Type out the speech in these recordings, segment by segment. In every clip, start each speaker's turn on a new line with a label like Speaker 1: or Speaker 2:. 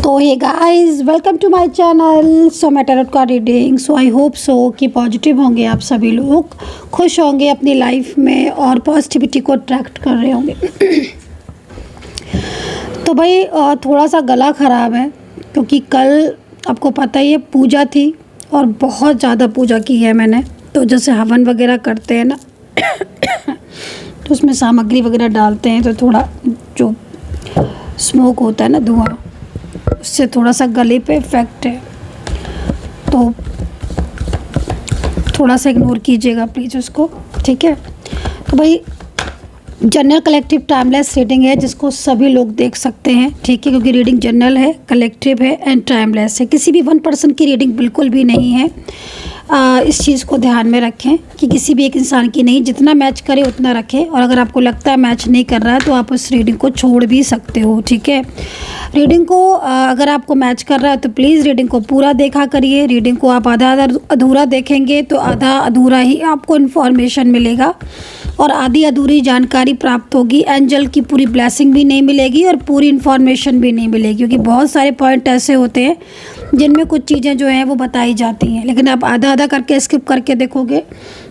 Speaker 1: तो hey guys, welcome to my channel. So मैं tarot card reading. So I hope so कि positive होंगे आप सभी लोग, खुश होंगे अपनी लाइफ में और पॉजिटिविटी को अट्रैक्ट कर रहे होंगे। तो भाई थोड़ा सा गला ख़राब है क्योंकि कल आपको पता ही है पूजा थी और बहुत ज़्यादा पूजा की है मैंने। तो जैसे हवन वगैरह करते हैं ना तो उसमें सामग्री वगैरह डालते हैं तो थोड़ा जो स्मोक होता है ना, धुआं, उससे थोड़ा सा गले पे इफ़ेक्ट है। तो थोड़ा सा इग्नोर कीजिएगा प्लीज़ उसको, ठीक है। तो भाई जनरल कलेक्टिव टाइमलेस रीडिंग है जिसको सभी लोग देख सकते हैं, ठीक है, क्योंकि रीडिंग जनरल है, कलेक्टिव है एंड टाइमलेस है। किसी भी वन पर्सन की रीडिंग बिल्कुल भी नहीं है। इस चीज़ को ध्यान में रखें कि किसी भी एक इंसान की नहीं, जितना मैच करे उतना रखें। और अगर आपको लगता है मैच नहीं कर रहा है तो आप उस रीडिंग को छोड़ भी सकते हो, ठीक है। रीडिंग को अगर आपको मैच कर रहा है तो प्लीज़ रीडिंग को पूरा देखा करिए। रीडिंग को आप आधा अधूरा देखेंगे तो आधा अधूरा ही आपको इन्फॉर्मेशन मिलेगा और आधी अधूरी जानकारी प्राप्त होगी। एंजल की पूरी ब्लेसिंग भी नहीं मिलेगी और पूरी इन्फॉर्मेशन भी नहीं मिलेगी, क्योंकि बहुत सारे पॉइंट ऐसे होते हैं जिनमें कुछ चीज़ें जो हैं वो बताई जाती हैं, लेकिन आप आधा आधा करके स्किप करके देखोगे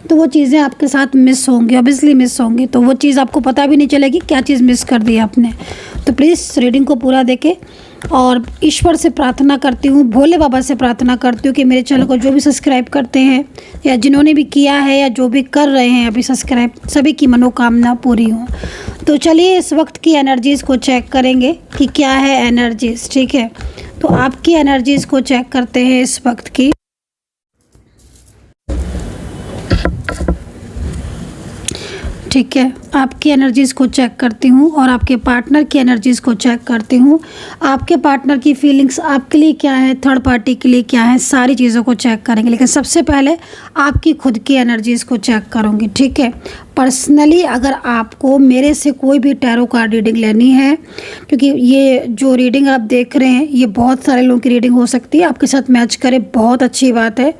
Speaker 1: तो वो चीज़ें आपके साथ मिस होंगी, ऑब्वियसली मिस होंगी। तो वो चीज़ आपको पता भी नहीं चलेगी क्या चीज़ मिस कर दी आपने। तो प्लीज़ रीडिंग को पूरा देखें। और ईश्वर से प्रार्थना करती हूँ, भोले बाबा से प्रार्थना करती हूँ कि मेरे चैनल को जो भी सब्सक्राइब करते हैं या जिन्होंने भी किया है या जो भी कर रहे हैं अभी सब्सक्राइब, सभी की मनोकामना पूरी हो। तो चलिए इस वक्त की एनर्जीज़ को चेक करेंगे कि क्या है एनर्जीज़, ठीक है। तो आपकी एनर्जीज़ को चेक करते हैं इस वक्त की। ठीक है, आपकी एनर्जीज़ को चेक करती हूँ और आपके पार्टनर की एनर्जीज़ को चेक करती हूँ। आपके पार्टनर की फीलिंग्स आपके लिए क्या है, थर्ड पार्टी के लिए क्या है, सारी चीज़ों को चेक करेंगे। लेकिन सबसे पहले आपकी खुद की एनर्जीज़ को चेक करूँगी, ठीक है। पर्सनली अगर आपको मेरे से कोई भी टैरो कार्ड रीडिंग लेनी है, क्योंकि ये जो रीडिंग आप देख रहे हैं ये बहुत सारे लोगों की रीडिंग हो सकती है, आपके साथ मैच करे बहुत अच्छी बात है।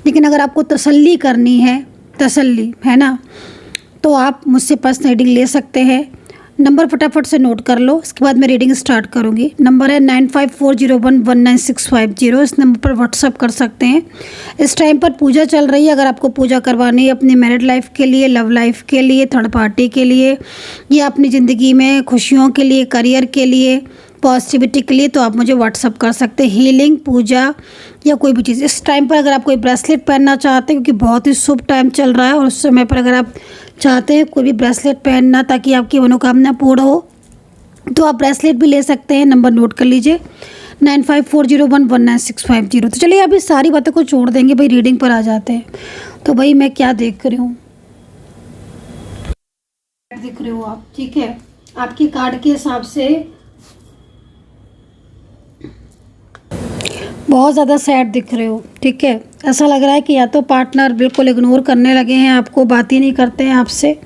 Speaker 1: लेकिन अगर आपको तसल्ली करनी है, तसल्ली है ना, तो आप मुझसे पर्सनल रीडिंग ले सकते हैं। नंबर फटाफट से नोट कर लो, उसके बाद मैं रीडिंग स्टार्ट करूंगी। नंबर है 9540119650। इस नंबर पर व्हाट्सअप कर सकते हैं। इस टाइम पर पूजा चल रही है, अगर आपको पूजा करवानी है अपनी मैरिड लाइफ के लिए, लव लाइफ के लिए, थर्ड पार्टी के लिए या अपनी ज़िंदगी में खुशियों के लिए, करियर के लिए, पॉजिटिविटी के लिए, तो आप मुझे व्हाट्सअप कर सकते हैं। हीलिंग, पूजा या कोई भी चीज़ इस टाइम पर अगर आप कोई ब्रेसलेट पहनना चाहते हैं, क्योंकि बहुत ही शुभ टाइम चल रहा है और उस समय पर अगर आप चाहते हैं कोई भी ब्रेसलेट पहनना ताकि आपकी मनोकामना पूर्ण हो, तो आप ब्रेसलेट भी ले सकते हैं। नंबर नोट कर लीजिए 9540119650। तो चलिए अभी सारी बातों को छोड़ देंगे, भाई रीडिंग पर आ जाते हैं। तो भाई मैं क्या देख रही हूँ, देख रहे हो आप, ठीक है। आपकी कार्ड के हिसाब से बहुत ज़्यादा सैड दिख रहे हो, ठीक है। ऐसा लग रहा है कि या तो पार्टनर बिल्कुल इग्नोर करने लगे हैं आपको, बात ही नहीं करते हैं आपसे,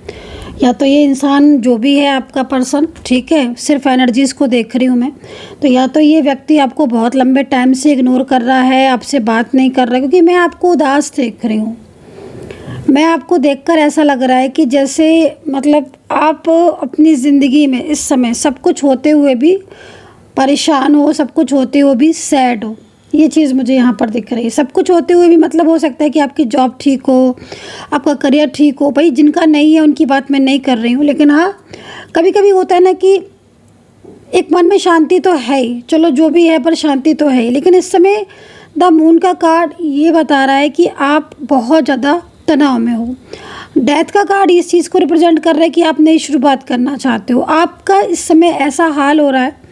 Speaker 1: या तो ये इंसान जो भी है आपका पर्सन, ठीक है, सिर्फ एनर्जीज़ को देख रही हूँ मैं, तो या तो ये व्यक्ति आपको बहुत लंबे टाइम से इग्नोर कर रहा है, आपसे बात नहीं कर रहा है, क्योंकि मैं आपको उदास देख रही हूँ। मैं आपको देखकर ऐसा लग रहा है कि जैसे मतलब आप अपनी ज़िंदगी में इस समय सब कुछ होते हुए भी परेशान हो, सब कुछ होते हुए भी सैड हो। ये चीज़ मुझे यहाँ पर दिख रही है। सब कुछ होते हुए भी मतलब हो सकता है कि आपकी जॉब ठीक हो, आपका करियर ठीक हो। भाई जिनका नहीं है उनकी बात मैं नहीं कर रही हूँ, लेकिन हाँ कभी कभी होता है ना कि एक मन में शांति तो है ही, चलो जो भी है पर शांति तो है ही। लेकिन इस समय द मून का कार्ड ये बता रहा है कि आप बहुत ज़्यादा तनाव में हो। डेथ का कार्ड इस चीज़ को रिप्रेजेंट कर रहा है कि आप नई शुरुआत करना चाहते हो। आपका इस समय ऐसा हाल हो रहा है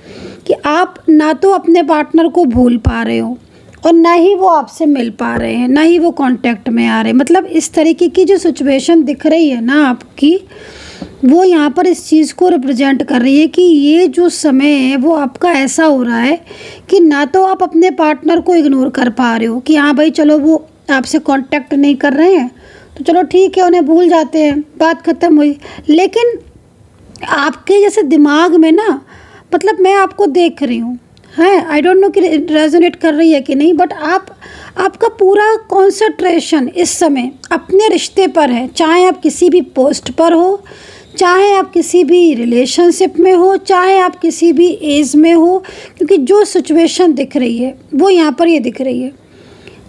Speaker 1: कि आप ना तो अपने पार्टनर को भूल पा रहे हो और ना ही वो आपसे मिल पा रहे हैं, ना ही वो कांटेक्ट में आ रहे हैं। मतलब इस तरीके की जो सिचुएशन दिख रही है ना आपकी, वो यहाँ पर इस चीज़ को रिप्रेजेंट कर रही है कि ये जो समय है वो आपका ऐसा हो रहा है कि ना तो आप अपने पार्टनर को इग्नोर कर पा रहे हो कि हाँ भाई चलो वो आपसे कांटेक्ट नहीं कर रहे हैं तो चलो ठीक है, उन्हें भूल जाते हैं, बात ख़त्म हुई। लेकिन आपके जैसे दिमाग में ना, मतलब मैं आपको देख रही हूँ, है, आई डोंट नो कि रेजोनेट कर रही है कि नहीं, बट आपका पूरा कॉन्सेंट्रेशन इस समय अपने रिश्ते पर है। चाहे आप किसी भी पोस्ट पर हो, चाहे आप किसी भी रिलेशनशिप में हो, चाहे आप किसी भी एज में हो, क्योंकि जो सिचुएशन दिख रही है वो यहाँ पर ये दिख रही है।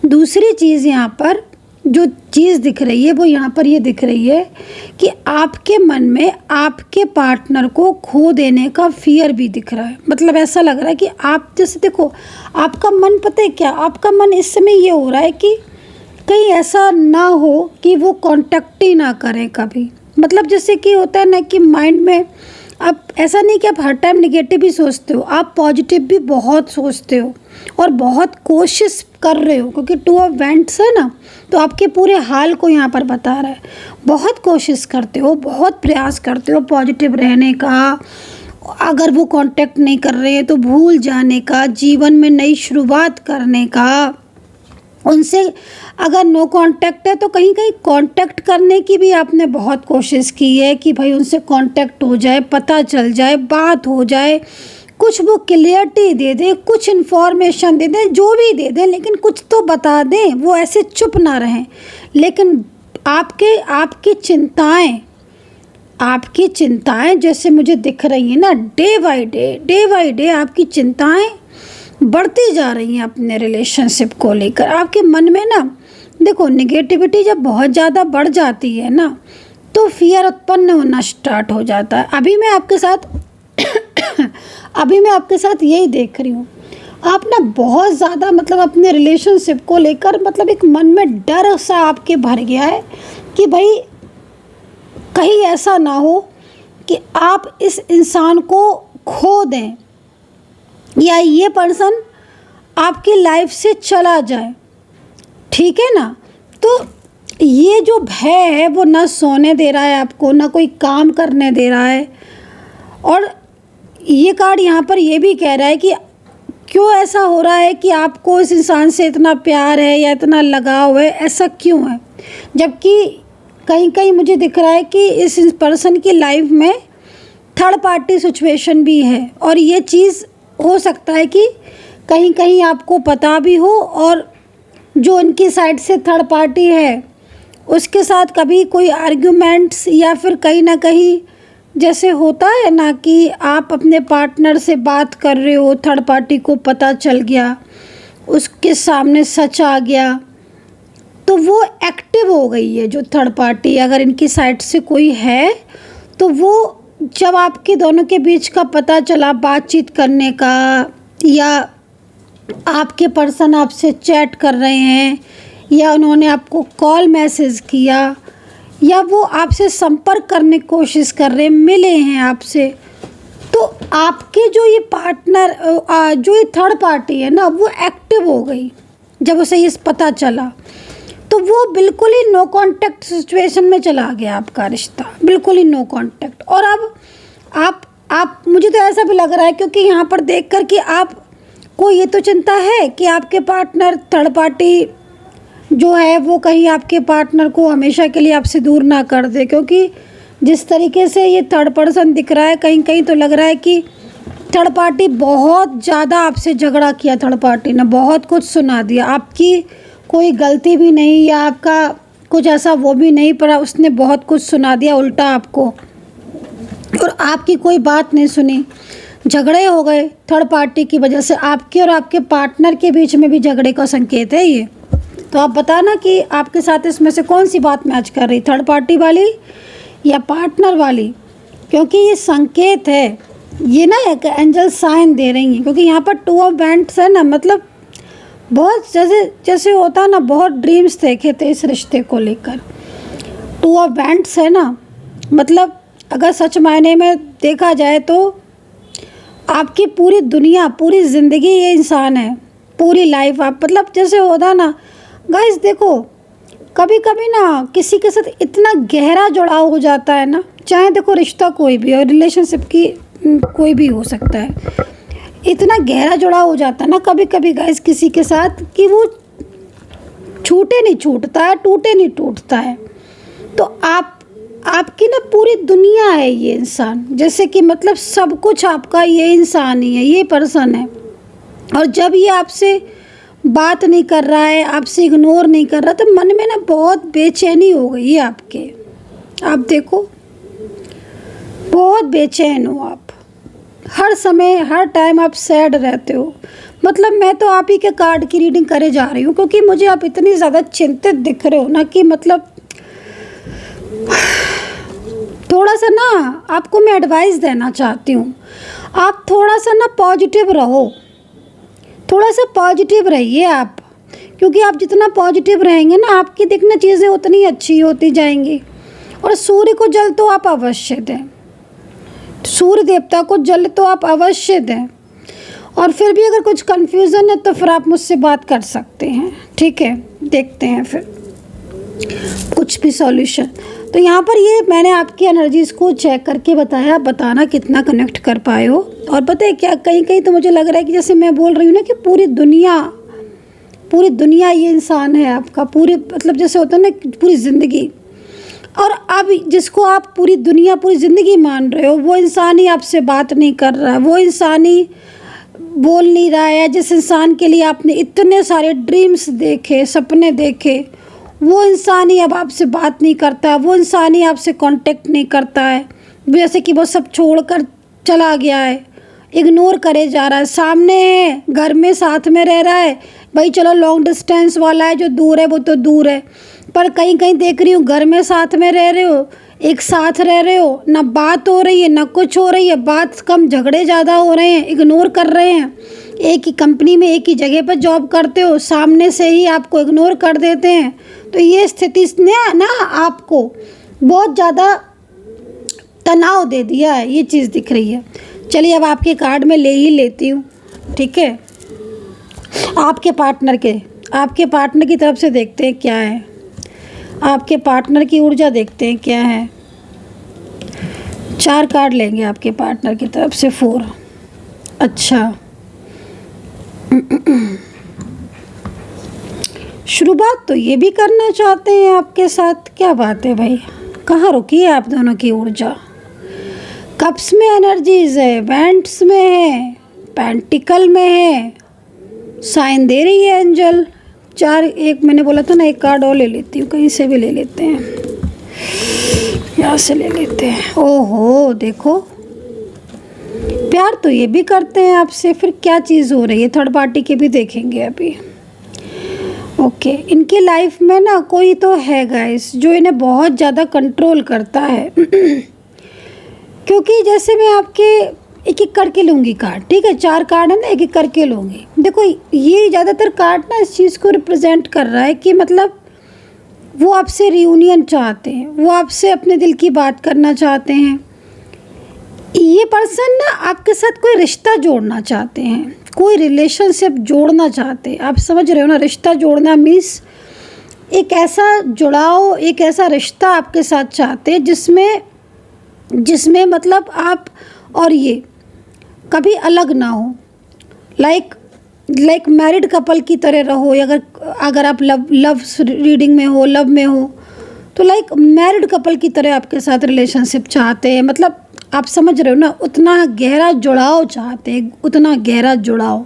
Speaker 1: दूसरी चीज़ यहाँ पर जो चीज़ दिख रही है वो यहाँ पर ये दिख रही है कि आपके मन में आपके पार्टनर को खो देने का फियर भी दिख रहा है। मतलब ऐसा लग रहा है कि आप, जैसे देखो, आपका मन, पता है क्या, आपका मन इस समय ये हो रहा है कि कहीं ऐसा ना हो कि वो कांटेक्ट ही ना करें कभी। मतलब जैसे कि होता है ना कि माइंड में आप, ऐसा नहीं कि आप हर टाइम निगेटिव ही सोचते हो, आप पॉजिटिव भी बहुत सोचते हो और बहुत कोशिश कर रहे हो, क्योंकि 2 ऑफ वैंड्स है ना, तो आपके पूरे हाल को यहाँ पर बता रहा है। बहुत कोशिश करते हो, बहुत प्रयास करते हो पॉजिटिव रहने का, अगर वो कांटेक्ट नहीं कर रहे हैं तो भूल जाने का, जीवन में नई शुरुआत करने का। उनसे अगर नो कांटेक्ट है तो कहीं कहीं कांटेक्ट करने की भी आपने बहुत कोशिश की है कि भाई उनसे कांटेक्ट हो जाए, पता चल जाए, बात हो जाए, कुछ वो क्लियरिटी दे दे, कुछ इन्फॉर्मेशन दे दें, जो भी दे दें, लेकिन कुछ तो बता दें, वो ऐसे चुप ना रहें। लेकिन आपकी चिंताएं जैसे मुझे दिख रही हैं ना, डे बाय डे आपकी चिंताएं बढ़ती जा रही हैं अपने रिलेशनशिप को लेकर। आपके मन में ना, देखो, नेगेटिविटी जब बहुत ज़्यादा बढ़ जाती है ना तो फियर उत्पन्न होना स्टार्ट हो जाता है। अभी मैं आपके साथ यही देख रही हूँ। आप ना बहुत ज़्यादा, मतलब अपने रिलेशनशिप को लेकर, मतलब एक मन में डर सा आपके भर गया है कि भाई कहीं ऐसा ना हो कि आप इस इंसान को खो दें या ये पर्सन आपकी लाइफ से चला जाए, ठीक है ना। तो ये जो भय है वो ना सोने दे रहा है आपको, ना कोई काम करने दे रहा है। और ये कार्ड यहाँ पर ये भी कह रहा है कि क्यों ऐसा हो रहा है कि आपको इस इंसान से इतना प्यार है या इतना लगाव है, ऐसा क्यों है। जबकि कहीं कहीं मुझे दिख रहा है कि इस पर्सन की लाइफ में थर्ड पार्टी सिचुएशन भी है, और ये चीज़ हो सकता है कि कहीं कहीं आपको पता भी हो, और जो उनकी साइड से थर्ड पार्टी है उसके साथ कभी कोई आर्ग्यूमेंट्स, या फिर कहीं ना कहीं जैसे होता है ना कि आप अपने पार्टनर से बात कर रहे हो, थर्ड पार्टी को पता चल गया, उसके सामने सच आ गया, तो वो एक्टिव हो गई है। जो थर्ड पार्टी अगर इनकी साइड से कोई है तो वो, जब आपके दोनों के बीच का पता चला बातचीत करने का, या आपके पर्सन आपसे चैट कर रहे हैं, या उन्होंने आपको कॉल मैसेज किया, या वो आपसे संपर्क करने की कोशिश कर रहे हैं, मिले हैं आपसे, तो आपके जो ये पार्टनर, जो ये थर्ड पार्टी है ना, वो एक्टिव हो गई जब उसे ये पता चला। तो वो बिल्कुल ही नो कांटेक्ट सिचुएशन में चला गया आपका रिश्ता, बिल्कुल ही नो कांटेक्ट। और अब आप मुझे तो ऐसा भी लग रहा है, क्योंकि यहाँ पर देख कर कि आपको ये तो चिंता है कि आपके पार्टनर, थर्ड पार्टी जो है वो कहीं आपके पार्टनर को हमेशा के लिए आपसे दूर ना कर दे, क्योंकि जिस तरीके से ये थर्ड पर्सन दिख रहा है, कहीं कहीं तो लग रहा है कि थर्ड पार्टी बहुत ज़्यादा आपसे झगड़ा किया, थर्ड पार्टी ने बहुत कुछ सुना दिया, आपकी कोई गलती भी नहीं या आपका कुछ ऐसा वो भी नहीं, पर उसने बहुत कुछ सुना दिया उल्टा आपको, और आपकी कोई बात नहीं सुनी, झगड़े हो गए थर्ड पार्टी की वजह से। आपके और आपके पार्टनर के बीच में भी झगड़े का संकेत है ये। तो आप बताना कि आपके साथ इसमें से कौन सी बात मैच कर रही, थर्ड पार्टी वाली या पार्टनर वाली, क्योंकि ये संकेत है, ये ना एक एंजल साइन दे रही हैं। क्योंकि यहाँ पर 2 ऑफ वैंड्स है ना, मतलब बहुत जैसे होता है ना, बहुत ड्रीम्स देखे थे इस रिश्ते को लेकर। 2 ऑफ वैंड्स है ना, मतलब अगर सच मायने में देखा जाए तो आपकी पूरी दुनिया, पूरी ज़िंदगी ये इंसान है, पूरी लाइफ आप, मतलब जैसे होता ना गाइस, देखो कभी कभी ना किसी के साथ इतना गहरा जुड़ाव हो जाता है ना, चाहे देखो रिश्ता कोई भी हो, रिलेशनशिप की कोई भी हो सकता है, इतना गहरा जुड़ाव हो जाता है ना कभी कभी गाइस किसी के साथ कि वो छूटे नहीं छूटता है, टूटे नहीं टूटता है। तो आपकी ना पूरी दुनिया है ये इंसान, जैसे कि मतलब सब कुछ आपका ये इंसान ही है, ये पर्सन है। और जब ये आपसे बात नहीं कर रहा है, आपसे इग्नोर नहीं कर रहा, तो मन में ना बहुत बेचैनी हो गई है आपके। आप देखो बहुत बेचैन हो आप, हर समय हर टाइम आप सैड रहते हो। मतलब मैं तो आप ही के कार्ड की रीडिंग करे जा रही हूँ, क्योंकि मुझे आप इतनी ज़्यादा चिंतित दिख रहे हो ना कि मतलब थोड़ा सा ना आपको मैं एडवाइस देना चाहती हूँ, आप थोड़ा सा ना पॉजिटिव रहो, थोड़ा सा पॉजिटिव रहिए आप, क्योंकि आप जितना पॉजिटिव रहेंगे ना आपकी देखना चीज़ें उतनी अच्छी होती जाएंगी। और सूर्य को जल तो आप अवश्य दें, सूर्य देवता को जल तो आप अवश्य दें। और फिर भी अगर कुछ कन्फ्यूज़न है तो फिर आप मुझसे बात कर सकते हैं, ठीक है, देखते हैं फिर कुछ भी सॉल्यूशन। तो यहाँ पर ये मैंने आपकी एनर्जीज़ को चेक करके बताया, बताना कितना कनेक्ट कर पाए हो। और पता है क्या, कहीं कहीं तो मुझे लग रहा है कि जैसे मैं बोल रही हूँ ना कि पूरी दुनिया ये इंसान है आपका, पूरे मतलब जैसे होता है ना पूरी ज़िंदगी। और अब जिसको आप पूरी दुनिया पूरी ज़िंदगी मान रहे हो वो इंसान ही आपसे बात नहीं कर रहा है, वो इंसान ही बोल नहीं रहा है। जिस इंसान के लिए आपने इतने सारे ड्रीम्स देखे, सपने देखे, वो इंसान ही अब आपसे बात नहीं करता है, वो इंसान ही आपसे कांटेक्ट नहीं करता है। जैसे कि वो सब छोड़कर चला गया है, इग्नोर करे जा रहा है। सामने है, घर में साथ में रह रहा है, भाई चलो लॉन्ग डिस्टेंस वाला है, जो दूर है वो तो दूर है, पर कहीं कहीं देख रही हूँ घर में साथ में रह रहे हो, एक साथ रह रहे हो, ना बात हो रही है ना कुछ हो रही है, बात कम झगड़े ज़्यादा हो रहे हैं, इग्नोर कर रहे हैं। एक ही कंपनी में एक ही जगह पर जॉब करते हो, सामने से ही आपको इग्नोर कर देते हैं। तो ये स्थिति ने ना आपको बहुत ज़्यादा तनाव दे दिया है, ये चीज़ दिख रही है। चलिए अब आपके कार्ड में ले ही लेती हूँ, ठीक है। आपके पार्टनर की तरफ से देखते हैं क्या है, आपके पार्टनर की ऊर्जा देखते हैं क्या है। 4 कार्ड लेंगे आपके पार्टनर की तरफ से, 4। अच्छा शुरुआत तो ये भी करना चाहते हैं आपके साथ, क्या बात है भाई, कहाँ रुकी है आप दोनों की ऊर्जा। कप्स में एनर्जीज है, वेंट्स में है, पेंटिकल में है, साइन दे रही है एंजल। 4 एक मैंने बोला था ना, एक कार्ड और ले लेती हूँ, कहीं से भी ले लेते हैं, यहाँ से ले लेते हैं। ओहो देखो, प्यार तो ये भी करते हैं आपसे, फिर क्या चीज़ हो रही है, थर्ड पार्टी के भी देखेंगे अभी। ओके इनकी लाइफ में ना कोई तो है गाइस जो इन्हें बहुत ज़्यादा कंट्रोल करता है क्योंकि जैसे मैं आपके एक एक करके लूँगी कार्ड, ठीक है, 4 कार्ड है ना, एक एक करके लूँगी। देखो ये ज़्यादातर कार्ड ना इस चीज़ को रिप्रेजेंट कर रहा है कि मतलब वो आपसे रियूनियन चाहते हैं, वो आपसे अपने दिल की बात करना चाहते हैं। ये पर्सन ना आपके साथ कोई रिश्ता जोड़ना चाहते हैं, कोई रिलेशनशिप जोड़ना चाहते हैं। आप समझ रहे हो ना, रिश्ता जोड़ना मीन्स एक ऐसा जुड़ाव, एक ऐसा रिश्ता आपके साथ चाहते हैं जिसमें मतलब आप और ये कभी अलग ना हो, लाइक मैरिड कपल की तरह रहो। अगर आप लव रीडिंग में हो, लव में हो, तो लाइक मैरिड कपल की तरह आपके साथ रिलेशनशिप चाहते हैं। मतलब आप समझ रहे हो ना, उतना गहरा जुड़ाव चाहते हैं, उतना गहरा जुड़ाव,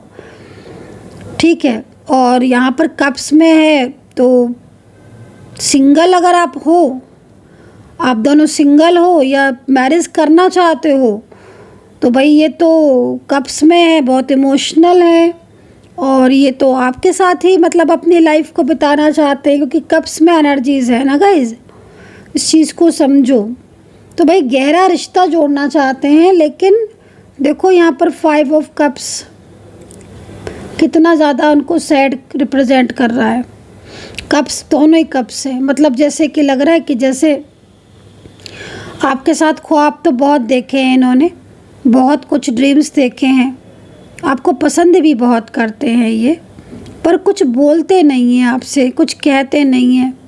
Speaker 1: ठीक है। और यहाँ पर कप्स में है तो सिंगल अगर आप हो, आप दोनों सिंगल हो या मैरिज करना चाहते हो, तो भाई ये तो कप्स में है, बहुत इमोशनल है। और ये तो आपके साथ ही मतलब अपनी लाइफ को बिताना चाहते हैं, क्योंकि कप्स में एनर्जीज़ है ना गाइज, इस चीज़ को समझो। तो भाई गहरा रिश्ता जोड़ना चाहते हैं, लेकिन देखो यहाँ पर 5 ऑफ कप्स कितना ज़्यादा उनको सैड रिप्रेजेंट कर रहा है। कप्स दोनों ही कप्स है, मतलब जैसे कि लग रहा है कि जैसे आपके साथ ख्वाब तो बहुत देखे हैं इन्होंने, बहुत कुछ ड्रीम्स देखे हैं, आपको पसंद भी बहुत करते हैं ये, पर कुछ बोलते नहीं हैं आपसे, कुछ कहते नहीं हैं,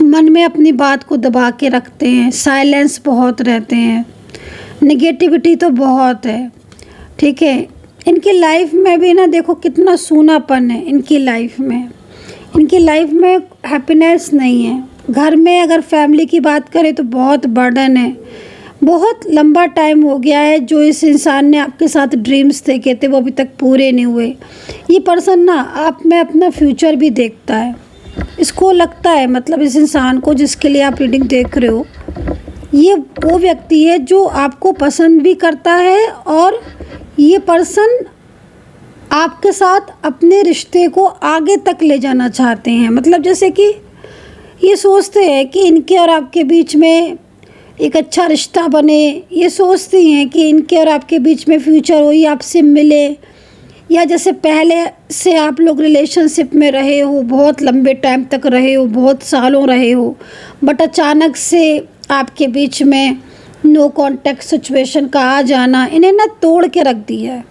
Speaker 1: मन में अपनी बात को दबा के रखते हैं, साइलेंस बहुत रहते हैं, नेगेटिविटी तो बहुत है, ठीक है। इनकी लाइफ में भी ना देखो कितना सूनापन है इनकी लाइफ में, इनकी लाइफ में हैप्पीनेस नहीं है। घर में अगर फैमिली की बात करें तो बहुत बर्डन है, बहुत लंबा टाइम हो गया है जो इस इंसान ने आपके साथ ड्रीम्स देखे थे वो अभी तक पूरे नहीं हुए। ये पर्सन ना आप में अपना फ्यूचर भी देखता है, इसको लगता है मतलब इस इंसान को जिसके लिए आप रीडिंग देख रहे हो, ये वो व्यक्ति है जो आपको पसंद भी करता है और ये पर्सन आपके साथ अपने रिश्ते को आगे तक ले जाना चाहते हैं। मतलब जैसे कि ये सोचते हैं कि इनके और आपके बीच में एक अच्छा रिश्ता बने, ये सोचती हैं कि इनके और आपके बीच में फ्यूचर हो, ये आपसे मिले, या जैसे पहले से आप लोग रिलेशनशिप में रहे हो, बहुत लंबे टाइम तक रहे हो, बहुत सालों रहे हो, बट अचानक से आपके बीच में नो कांटेक्ट सिचुएशन का आ जाना इन्हें ना तोड़ के रख दिया है।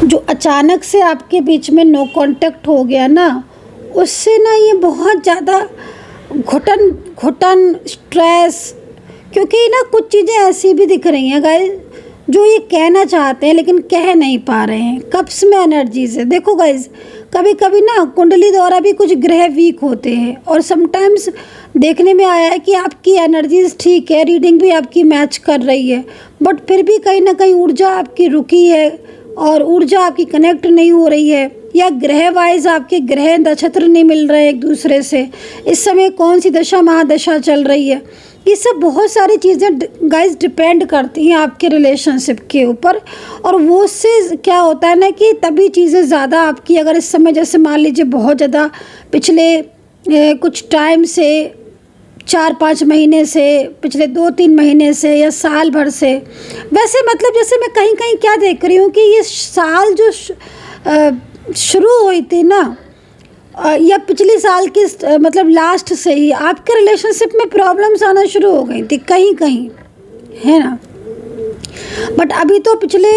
Speaker 1: जो अचानक से आपके बीच में नो कांटेक्ट हो गया ना, उससे ना ये बहुत ज़्यादा घुटन स्ट्रेस, क्योंकि ना कुछ चीज़ें ऐसी भी दिख रही हैं गाइस जो ये कहना चाहते हैं लेकिन कह नहीं पा रहे हैं। कप्स में एनर्जी से देखो गाइस, कभी कभी ना कुंडली द्वारा भी कुछ ग्रह वीक होते हैं और समटाइम्स देखने में आया है कि आपकी एनर्जीज ठीक है, रीडिंग भी आपकी मैच कर रही है, बट फिर भी कहीं ना कहीं ऊर्जा आपकी रुकी है और ऊर्जा आपकी कनेक्ट नहीं हो रही है, या ग्रह वाइज आपके ग्रह नक्षत्र नहीं मिल रहे एक दूसरे से। इस समय कौन सी दशा महादशा चल रही है, ये सब बहुत सारी चीज़ें गाइस डिपेंड करती हैं आपके रिलेशनशिप के ऊपर। और वो उससे क्या होता है ना कि तभी चीज़ें ज़्यादा आपकी, अगर इस समय जैसे मान लीजिए बहुत ज़्यादा पिछले कुछ टाइम से 4-5 महीने से, पिछले 2-3 महीने से या साल भर से, वैसे मतलब जैसे मैं कहीं कहीं क्या देख रही हूँ कि ये साल जो शुरू हुई थी ना, या पिछले साल की मतलब लास्ट से ही आपके रिलेशनशिप में प्रॉब्लम्स आना शुरू हो गई थी कहीं कहीं, है ना। बट अभी तो पिछले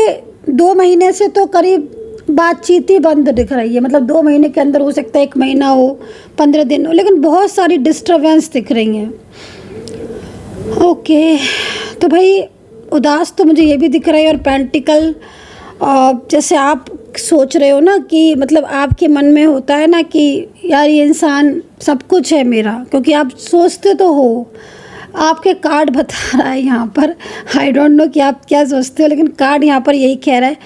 Speaker 1: 2 महीने से तो करीब बातचीत ही बंद दिख रही है। मतलब 2 महीने के अंदर हो सकता है 1 महीना हो, 15 दिन हो, लेकिन बहुत सारी डिस्टर्बेंस दिख रही हैं। ओके, तो भाई उदास तो मुझे ये भी दिख रहा है। और पेंटिकल, जैसे आप सोच रहे हो ना कि मतलब आपके मन में होता है ना कि यार ये इंसान सब कुछ है मेरा, क्योंकि आप सोचते तो हो, आपके कार्ड बता रहा है यहाँ पर, आई डोंट नो कि आप क्या सोचते हो, लेकिन कार्ड यहाँ पर यही कह रहा है।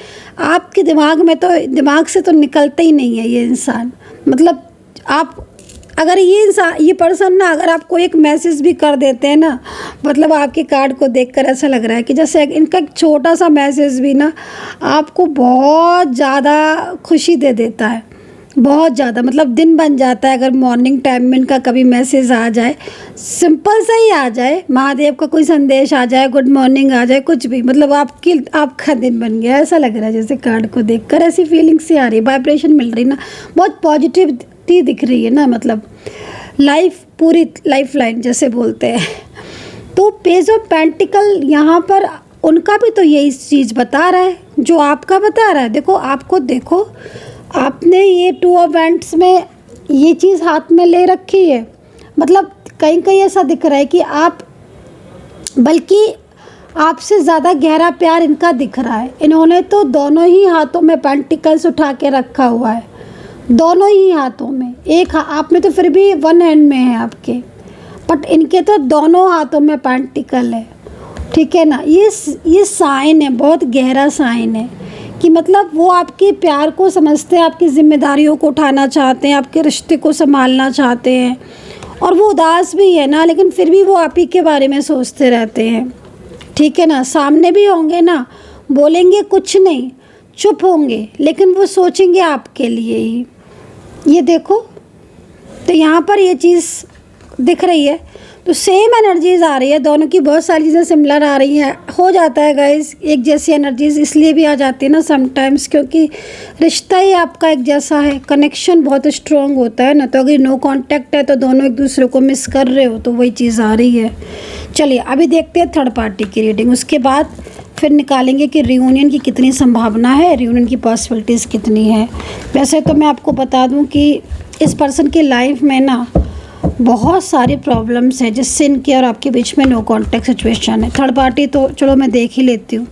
Speaker 1: आपके दिमाग से तो निकलता ही नहीं है ये इंसान। मतलब आप अगर ये पर्सन ना अगर आपको एक मैसेज भी कर देते हैं ना, मतलब आपके कार्ड को देखकर ऐसा लग रहा है कि जैसे इनका एक छोटा सा मैसेज भी ना आपको बहुत ज़्यादा खुशी दे देता है, बहुत ज़्यादा। मतलब दिन बन जाता है अगर मॉर्निंग टाइम में इनका कभी मैसेज आ जाए, सिंपल सा ही आ जाए, महादेव का कोई संदेश आ जाए, गुड मॉर्निंग आ जाए, कुछ भी, मतलब आपका दिन बन गया, ऐसा लग रहा है। जैसे कार्ड को देखकर ऐसी फीलिंग सी आ रही है, वाइब्रेशन मिल रही ना, बहुत पॉजिटिविटी दिख रही है ना, मतलब लाइफ, पूरी लाइफ लाइन जैसे बोलते हैं। तो पेज ऑफ पेंटिकल यहाँ पर उनका भी तो यही चीज़ बता रहा है जो आपका बता रहा है। देखो आपने ये 2 ऑफ वैंड्स में ये चीज़ हाथ में ले रखी है। मतलब कहीं कहीं ऐसा दिख रहा है कि आप, बल्कि आपसे ज़्यादा गहरा प्यार इनका दिख रहा है। इन्होंने तो दोनों ही हाथों में पेंटिकल्स उठा के रखा हुआ है, दोनों ही हाथों में। एक आप में तो फिर भी 1 हैंड में है आपके, बट इनके तो दोनों हाथों में पेंटिकल है, ठीक है ना। ये साइन है, बहुत गहरा साइन है कि मतलब वो आपके प्यार को समझते हैं, आपकी जिम्मेदारियों को उठाना चाहते हैं, आपके रिश्ते को संभालना चाहते हैं। और वो उदास भी है ना, लेकिन फिर भी वो आप ही के बारे में सोचते रहते हैं, ठीक है ना। सामने भी होंगे ना, बोलेंगे कुछ नहीं, चुप होंगे, लेकिन वो सोचेंगे आपके लिए ही। ये देखो, तो यहाँ पर ये चीज़ दिख रही है, तो सेम एनर्जीज आ रही है दोनों की, बहुत सारी चीज़ें सिमिलर आ रही हैं। हो जाता है गाइस, एक जैसी एनर्जीज इसलिए भी आ जाती है ना समटाइम्स, क्योंकि रिश्ता ही आपका एक जैसा है, कनेक्शन बहुत स्ट्रॉन्ग होता है ना। तो अगर नो कांटेक्ट है तो दोनों एक दूसरे को मिस कर रहे हो, तो वही चीज़ आ रही है। चलिए अभी देखते हैं थर्ड पार्टी की रीडिंग, उसके बाद फिर निकालेंगे कि रियूनियन की कितनी संभावना है, रियूनियन की पॉसिबिलिटीज़ कितनी है। वैसे तो मैं आपको बता दूं कि इस पर्सन की लाइफ में ना बहुत सारी प्रॉब्लम्स हैं जिससे इनके और आपके बीच में नो कांटेक्ट सिचुएशन है। थर्ड पार्टी तो चलो मैं देख ही लेती हूँ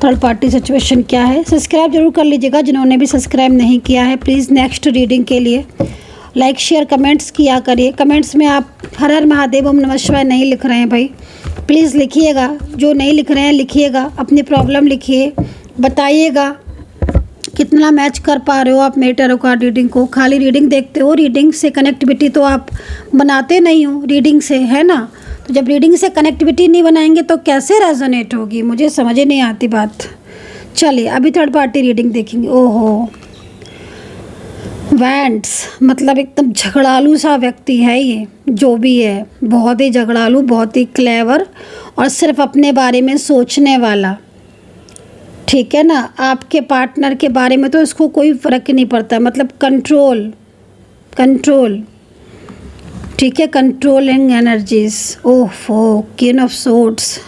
Speaker 1: थर्ड पार्टी सिचुएशन क्या है। सब्सक्राइब जरूर कर लीजिएगा जिन्होंने भी सब्सक्राइब नहीं किया है। प्लीज़ नेक्स्ट रीडिंग के लिए लाइक शेयर कमेंट्स किया करिए। कमेंट्स में आप हर हर महादेव ओम नमः शिवाय नहीं लिख रहे हैं भाई, प्लीज़ लिखिएगा। जो नहीं लिख रहे हैं लिखिएगा, अपनी प्रॉब्लम लिखिए, बताइएगा कितना मैच कर पा रहे हो आप मेरे टैरो कार्ड रीडिंग को। खाली रीडिंग देखते हो, रीडिंग से कनेक्टिविटी तो आप बनाते नहीं हो रीडिंग से, है ना। तो जब रीडिंग से कनेक्टिविटी नहीं बनाएंगे तो कैसे रेजोनेट होगी, मुझे समझ ही नहीं आती बात। चलिए अभी थर्ड पार्टी रीडिंग देखेंगे। ओहो, वैंड्स, मतलब एकदम झगड़ालू सा व्यक्ति है ये, जो भी है बहुत ही झगड़ालू, बहुत ही क्लेवर और सिर्फ अपने बारे में सोचने वाला, ठीक है ना। आपके पार्टनर के बारे में तो इसको कोई फ़र्क ही नहीं पड़ता, मतलब कंट्रोल, ठीक है, कंट्रोलिंग एनर्जीज। ओहो, क्वीन ऑफ सोर्ड्स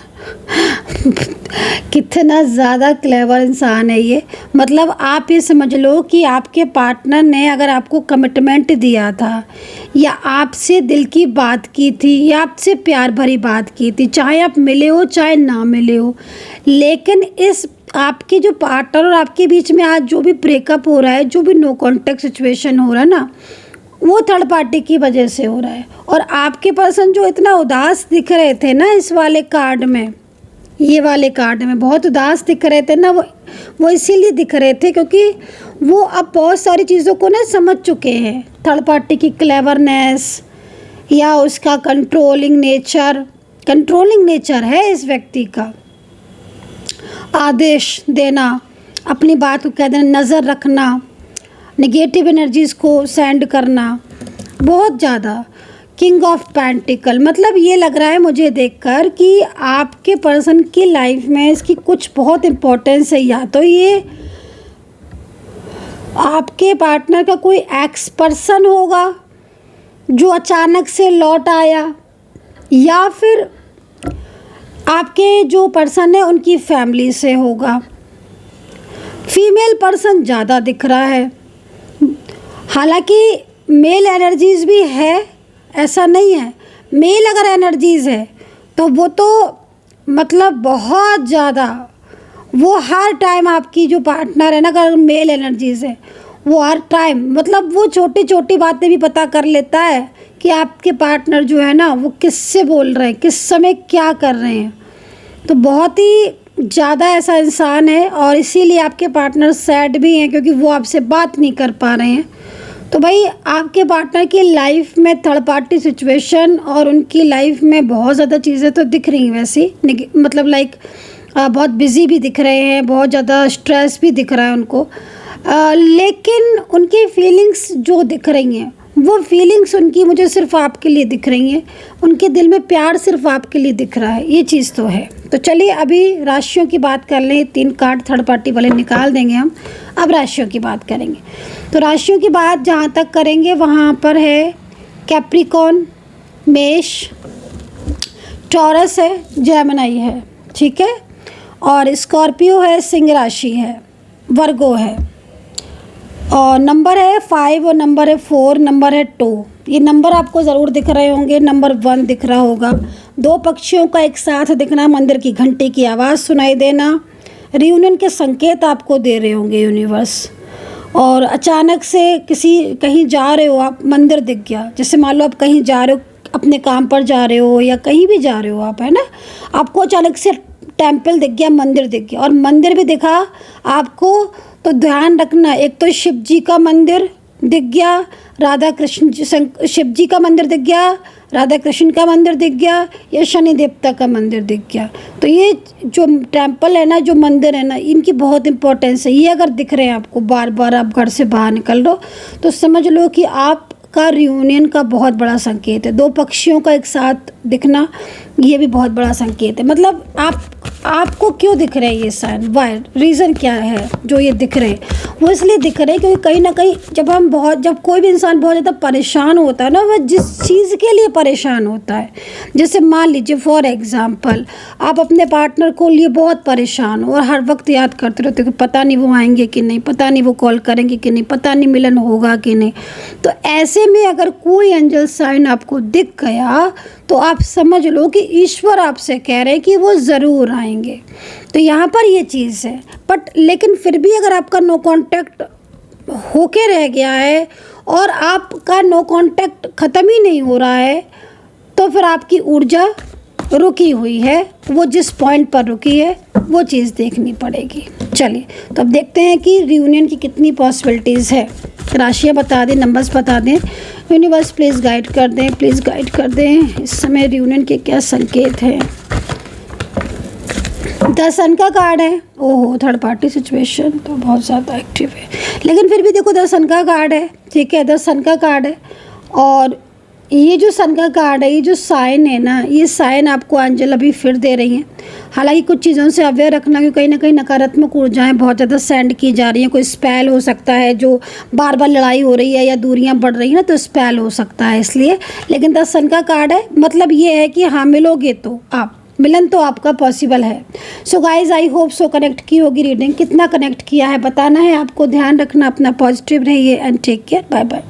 Speaker 1: कितना ज़्यादा क्लेवर इंसान है ये। मतलब आप ये समझ लो कि आपके पार्टनर ने अगर आपको कमिटमेंट दिया था या आपसे दिल की बात की थी या आपसे प्यार भरी बात की थी, चाहे आप मिले हो चाहे ना मिले हो, लेकिन इस आपके जो पार्टनर और आपके बीच में आज जो भी ब्रेकअप हो रहा है, जो भी नो कॉन्टेक्ट सिचुएशन हो रहा है ना, वो थर्ड पार्टी की वजह से हो रहा है। और आपके पर्सन जो इतना उदास दिख रहे थे ना इस वाले कार्ड में, ये वाले कार्ड में बहुत उदास दिख रहे थे ना, वो इसीलिए दिख रहे थे क्योंकि वो अब बहुत सारी चीज़ों को ना समझ चुके हैं। थर्ड पार्टी की क्लेवरनेस या उसका कंट्रोलिंग नेचर है इस व्यक्ति का। आदेश देना, अपनी बात को कह देना, नज़र रखना, नेगेटिव एनर्जीज़ को सेंड करना, बहुत ज़्यादा। किंग ऑफ पेंटिकल, मतलब ये लग रहा है मुझे देखकर कि आपके पर्सन की लाइफ में इसकी कुछ बहुत इम्पोर्टेंस है। या तो ये आपके पार्टनर का कोई एक्स पर्सन होगा जो अचानक से लौट आया, या फिर आपके जो पर्सन है उनकी फैमिली से होगा। फीमेल पर्सन ज़्यादा दिख रहा है, हालांकि मेल एनर्जीज़ भी है, ऐसा नहीं है। मेल अगर एनर्जीज़ है तो वो तो मतलब बहुत ज़्यादा, वो हर टाइम आपकी जो पार्टनर है ना, अगर मेल एनर्जीज़ है वो हर टाइम, मतलब वो छोटी छोटी बातें भी पता कर लेता है कि आपके पार्टनर जो है ना वो किससे बोल रहे हैं, किस समय क्या कर रहे हैं। तो बहुत ही ज़्यादा ऐसा इंसान है और इसीलिए आपके पार्टनर सैड भी हैं क्योंकि वो आपसे बात नहीं कर पा रहे हैं। तो भाई आपके पार्टनर की लाइफ में थर्ड पार्टी सिचुएशन और उनकी लाइफ में बहुत ज़्यादा चीज़ें तो दिख रही हैं वैसी, मतलब लाइक बहुत बिज़ी भी दिख रहे हैं, बहुत ज़्यादा स्ट्रेस भी दिख रहा है उनको, लेकिन उनकी फीलिंग्स जो दिख रही हैं वो फीलिंग्स उनकी मुझे सिर्फ आपके लिए दिख रही हैं, उनके दिल में प्यार सिर्फ आपके लिए दिख रहा है, ये चीज़ तो है। तो चलिए अभी राशियों की बात कर लें, 3 कार्ड थर्ड पार्टी वाले निकाल देंगे हम, अब राशियों की बात करेंगे। तो राशियों की बात जहाँ तक करेंगे वहाँ पर है कैप्रिकॉर्न, मेष, टॉरस है, जेमिनी है, ठीक है, और स्कॉर्पियो है, सिंह राशि है, वर्गो है, और नंबर है 5 और नंबर है 4, नंबर है 2। ये नंबर आपको ज़रूर दिख रहे होंगे, नंबर 1 दिख रहा होगा। 2 पक्षियों का एक साथ दिखना, मंदिर की घंटी की आवाज़ सुनाई देना, रियूनियन के संकेत आपको दे रहे होंगे यूनिवर्स। और अचानक से कहीं जा रहे हो आप, मंदिर दिख गया, जैसे मान लो आप कहीं जा रहे हो, अपने काम पर जा रहे हो या कहीं भी जा रहे हो आप, है ना, आपको अचानक से टेम्पल दिख गया, मंदिर दिख गया, और मंदिर भी दिखा आपको तो ध्यान रखना, एक तो शिव जी का मंदिर दिख गया, राधा कृष्ण शिव जी का मंदिर दिख गया, राधा कृष्ण का मंदिर दिख गया, या शनि देवता का मंदिर दिख गया। तो ये जो टेम्पल है ना, जो मंदिर है ना, इनकी बहुत इंपॉर्टेंस है। ये अगर दिख रहे हैं आपको बार बार, आप घर से बाहर निकल रहे हो, तो समझ लो कि आपका रियूनियन का बहुत बड़ा संकेत है। 2 पक्षियों का एक साथ दिखना, ये भी बहुत बड़ा संकेत है। मतलब आपको क्यों दिख रहे हैं ये साइन, वाई, रीज़न क्या है जो ये दिख रहे हैं? वो इसलिए दिख रहे हैं क्योंकि कहीं ना कहीं जब कोई भी इंसान बहुत ज़्यादा परेशान होता है ना, वह जिस चीज़ के लिए परेशान होता है, जैसे मान लीजिए फॉर एग्ज़ाम्पल आप अपने पार्टनर को लिए बहुत परेशान हो और हर वक्त याद करते रहते हो कि पता नहीं वो आएंगे कि नहीं, पता नहीं वो कॉल करेंगे कि नहीं, पता नहीं मिलन होगा कि नहीं। तो ऐसे में अगर कोई एंजल साइन आपको दिख गया तो आप समझ लो कि ईश्वर आपसे कह रहे हैं कि वो ज़रूर आएंगे। तो यहाँ पर ये चीज़ है। लेकिन फिर भी अगर आपका नो कांटेक्ट होके रह गया है और आपका नो कांटेक्ट ख़त्म ही नहीं हो रहा है, तो फिर आपकी ऊर्जा रुकी हुई है, वो जिस पॉइंट पर रुकी है वो चीज़ देखनी पड़ेगी। चलिए तो अब देखते हैं कि रियूनियन की कितनी पॉसिबिलिटीज़ है। राशियाँ बता दें, नंबर्स बता दें, यूनिवर्स प्लीज़ गाइड कर दें, प्लीज़ गाइड कर दें इस समय रियूनियन के क्या संकेत हैं। 10 सन का कार्ड है, ओहो थर्ड पार्टी सिचुएशन तो बहुत ज़्यादा एक्टिव है, लेकिन फिर भी देखो 10 सन का कार्ड है, ठीक है 10 सन का कार्ड है। और ये जो सन का कार्ड है, ये जो साइन है ना, ये साइन आपको एंजल अभी फिर दे रही हैं। हालांकि कुछ चीज़ों से अवेयर रखना कि कहीं ना कहीं नकारात्मक ऊर्जाएं बहुत ज़्यादा सेंड की जा रही हैं। कोई स्पेल हो सकता है, जो बार बार लड़ाई हो रही है या दूरियां बढ़ रही हैं ना, तो स्पेल हो सकता है इसलिए। लेकिन 10 सन का कार्ड है, मतलब ये है कि हाँ मिलोगे तो आप, मिलन तो आपका पॉसिबल है। So guys I hope so connect की होगी रीडिंग, कितना कनेक्ट किया है बताना है आपको। ध्यान रखना अपना, पॉजिटिव रहिए and take care, bye bye.